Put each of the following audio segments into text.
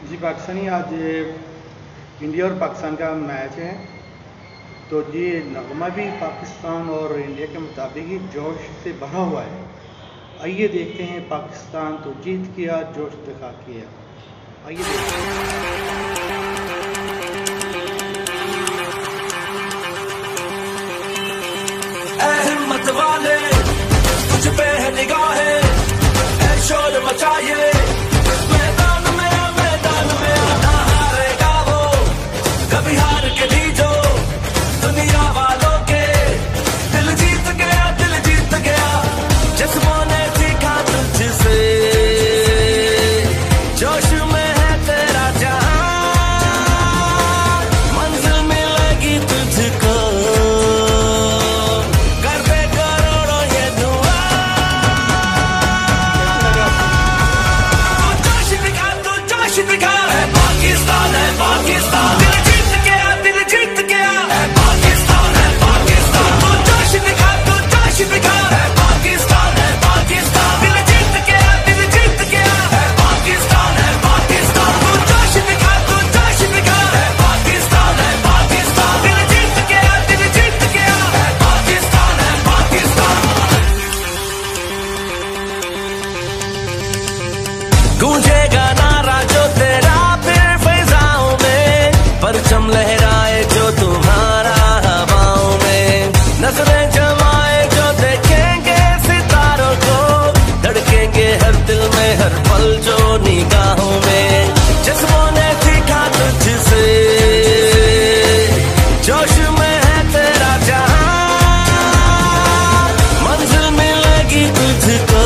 जी पाकिस्तानी आज इंडिया और पाकिस्तान का मैच है, तो ये नगमा भी पाकिस्तान और इंडिया के मुताबिक ही जोश से भरा हुआ है। आइए देखते हैं, पाकिस्तान तो जीत गया, जोश दिखा किया। आइए देखते हैं। अहमद वाले तुझ पे है निगाहें, शोर मचाइए कभी हार के भी जो दुनिया वालों के दिल जीत गया जिस्मों ने सीखा तुझसे, जोश में है तेरा जहां, मंजिल मिलेगी तुझको, कर दे करोड़ों ये दुआ, तू जोश दिखा है पाकिस्तान, है पाकिस्तान, गूंजेगा नारा जो तेरा फिर फैजाओं में, परचम लहराए जो तुम्हारा हवाओं में, नजरें जमाए जो देखेंगे सितारों को, धड़केंगे हर दिल में हर पल जो निगाहों में, जिस्मों ने सीखा तुझसे, जोश में है तेरा जहां, मंजिल मिलेगी तुझको,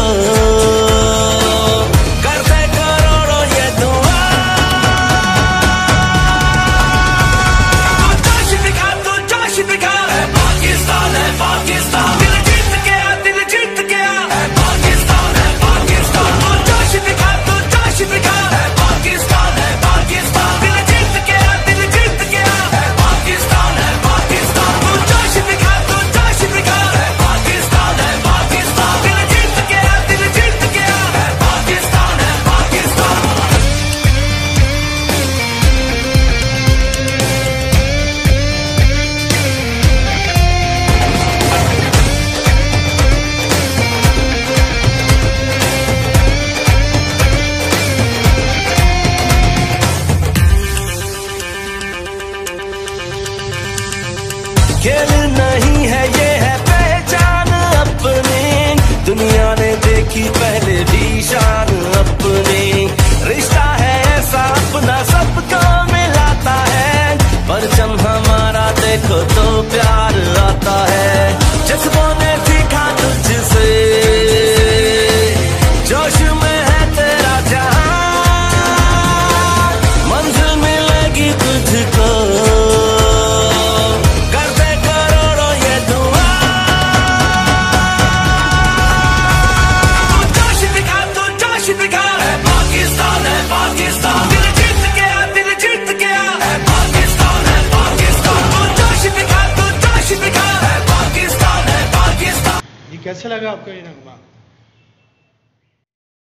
खेल नहीं है ये है पहचान अपनी, दुनिया ने देखी पहले भी शान अपनी, रिश्ता है ऐसा अपना सबको मिलाता है, परचम हमारा देखो तो प्यार आता है, जिस्मों ने सीखा तुझसे, जोश में है तेरा जहां, मंजिल मिलेगी तुझको, कैसे लगा आपको ये नगमा?